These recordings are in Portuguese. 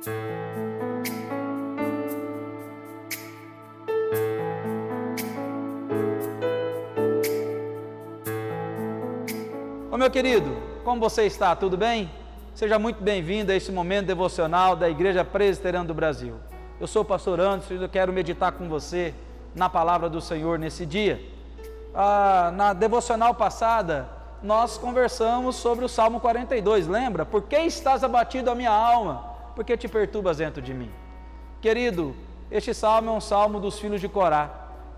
Ô meu querido, como você está? Tudo bem? Seja muito bem-vindo a esse momento devocional da Igreja Presbiteriana do Brasil. Eu sou o pastor Anderson e eu quero meditar com você na palavra do Senhor nesse dia. Na devocional passada, nós conversamos sobre o Salmo 42, lembra? Por que estás abatido a minha alma? Por que te perturbas dentro de mim? Querido, este salmo é um salmo dos filhos de Corá,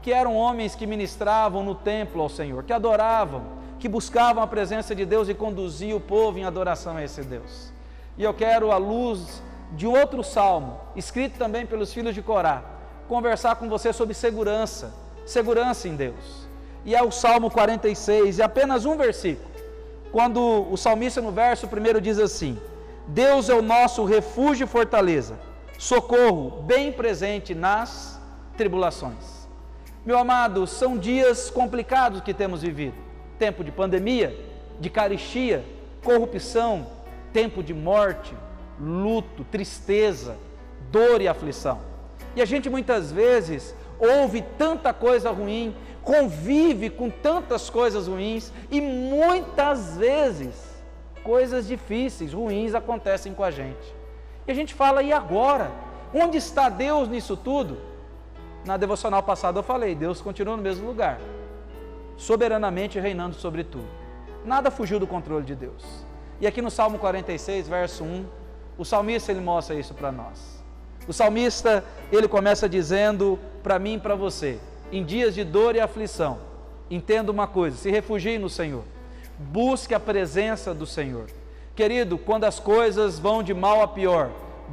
que eram homens que ministravam no templo ao Senhor, que adoravam, que buscavam a presença de Deus e conduziam o povo em adoração a esse Deus. E eu quero, à luz de outro salmo, escrito também pelos filhos de Corá, conversar com você sobre segurança em Deus. E é o Salmo 46, e apenas um versículo, quando o salmista no verso 1 diz assim: Deus é o nosso refúgio e fortaleza, socorro bem presente nas tribulações. Meu amado, são dias complicados que temos vivido, tempo de pandemia, de carestia, corrupção, tempo de morte, luto, tristeza, dor e aflição. E a gente muitas vezes ouve tanta coisa ruim, convive com tantas coisas ruins e muitas vezes coisas difíceis, ruins acontecem com a gente. E a gente fala, e agora? Onde está Deus nisso tudo? Na devocional passada eu falei, Deus continua no mesmo lugar, soberanamente reinando sobre tudo. Nada fugiu do controle de Deus. E aqui no Salmo 46, verso 1, o salmista ele mostra isso para nós. O salmista, ele começa dizendo para mim e para você: em dias de dor e aflição, entenda uma coisa, se refugie no Senhor, busque a presença do Senhor. Querido, quando as coisas vão de mal a pior,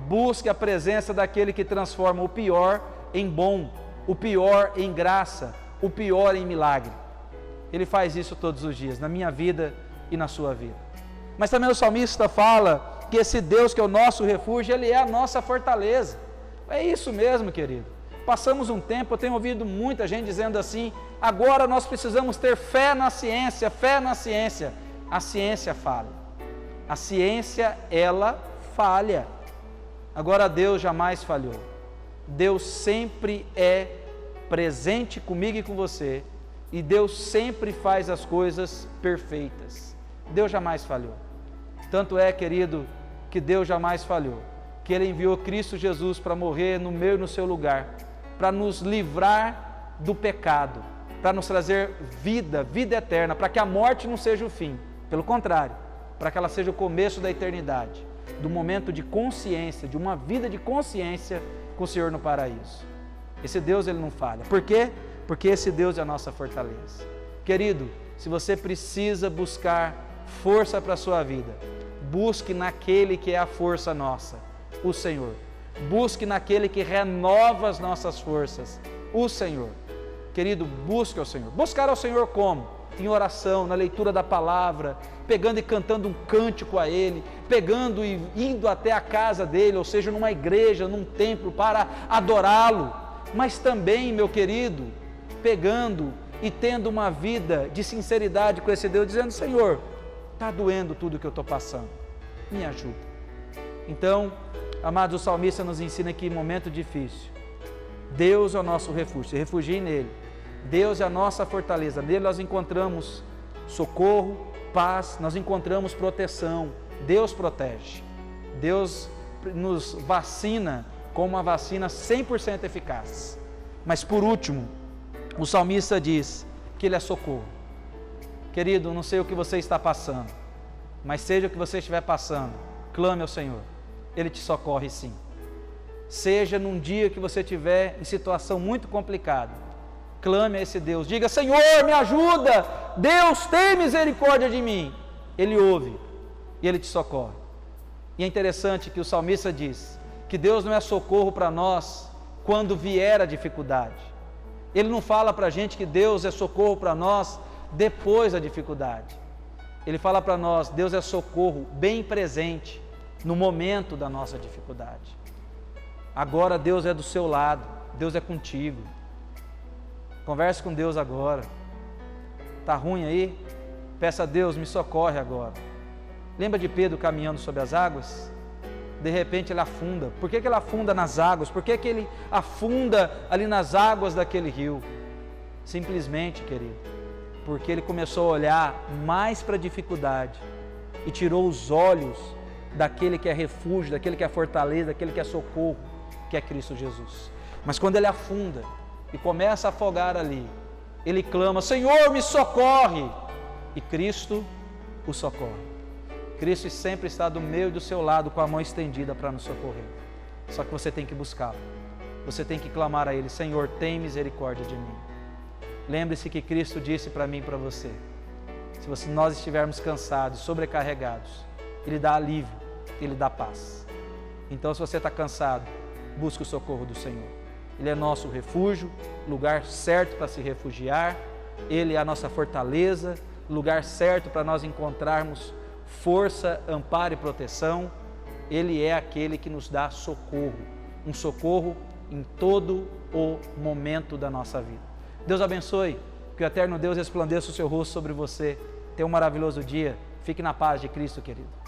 busque a presença daquele que transforma o pior em bom, o pior em graça, o pior em milagre. Ele faz isso todos os dias, na minha vida e na sua vida. Mas também o salmista fala que esse Deus que é o nosso refúgio, Ele é a nossa fortaleza. É isso mesmo, querido. Passamos um tempo, eu tenho ouvido muita gente dizendo assim, agora nós precisamos ter fé na ciência, fé na ciência. A ciência falha. A ciência, ela falha. Agora Deus jamais falhou. Deus sempre é presente comigo e com você, e Deus sempre faz as coisas perfeitas. Deus jamais falhou. Tanto é, querido, que Deus jamais falhou, que Ele enviou Cristo Jesus para morrer no meu e no seu lugar, para nos livrar do pecado, para nos trazer vida eterna, para que a morte não seja o fim, pelo contrário, para que ela seja o começo da eternidade, do momento de consciência, de uma vida de consciência com o Senhor no paraíso. Esse Deus, Ele não falha. Por quê? Porque esse Deus é a nossa fortaleza. Querido, se você precisa buscar força para a sua vida, busque naquele que é a força nossa, o Senhor. Busque naquele que renova as nossas forças, o Senhor. Querido, busque ao Senhor. Buscar ao Senhor como? Em oração, na leitura da palavra, pegando e cantando um cântico a Ele, pegando e indo até a casa dEle, ou seja, numa igreja, num templo, para adorá-lo. Mas também, meu querido, pegando e tendo uma vida de sinceridade com esse Deus, dizendo: Senhor, está doendo tudo que eu estou passando, me ajuda. Então, amados, o salmista nos ensina que em momento difícil, Deus é o nosso refúgio, se refugie nele. Deus é a nossa fortaleza, nele nós encontramos socorro, paz, nós encontramos proteção. Deus protege, Deus nos vacina com uma vacina 100% eficaz. Mas por último, o salmista diz que Ele é socorro. Querido, não sei o que você está passando, mas seja o que você estiver passando, clame ao Senhor, Ele te socorre sim. Seja num dia que você estiver em situação muito complicada, clame a esse Deus, diga: Senhor, me ajuda, Deus, tem misericórdia de mim. Ele ouve e Ele te socorre. E é interessante que o salmista diz que Deus não é socorro para nós quando vier a dificuldade. Ele não fala para a gente que Deus é socorro para nós depois da dificuldade. Ele fala para nós, Deus é socorro bem presente no momento da nossa dificuldade. Agora Deus é do seu lado, Deus é contigo. Converse com Deus agora. Está ruim aí? Peça a Deus, me socorre agora. Lembra de Pedro caminhando sobre as águas? de repente ele afunda. Por que ele afunda nas águas? Por que ele afunda ali nas águas daquele rio? Simplesmente, querido, porque ele começou a olhar mais para a dificuldade e tirou os olhos daquele que é refúgio, daquele que é fortaleza, daquele que é socorro, que é Cristo Jesus. Mas quando ele afunda e começa a afogar ali, ele clama: Senhor, me socorre! E Cristo o socorre. Cristo sempre está do meio e do seu lado com a mão estendida para nos socorrer. Só que você tem que buscá-lo. Você tem que clamar a Ele: Senhor, tem misericórdia de mim. Lembre-se que Cristo disse para mim e para você: se nós estivermos cansados, sobrecarregados, Ele dá alívio, Ele dá paz. Então, se você está cansado, busque o socorro do Senhor. Ele é nosso refúgio, lugar certo para se refugiar. Ele é a nossa fortaleza, lugar certo para nós encontrarmos força, amparo e proteção. Ele é aquele que nos dá socorro, um socorro em todo o momento da nossa vida. Deus abençoe, que o eterno Deus resplandeça o seu rosto sobre você. Tenha um maravilhoso dia. Fique na paz de Cristo, querido.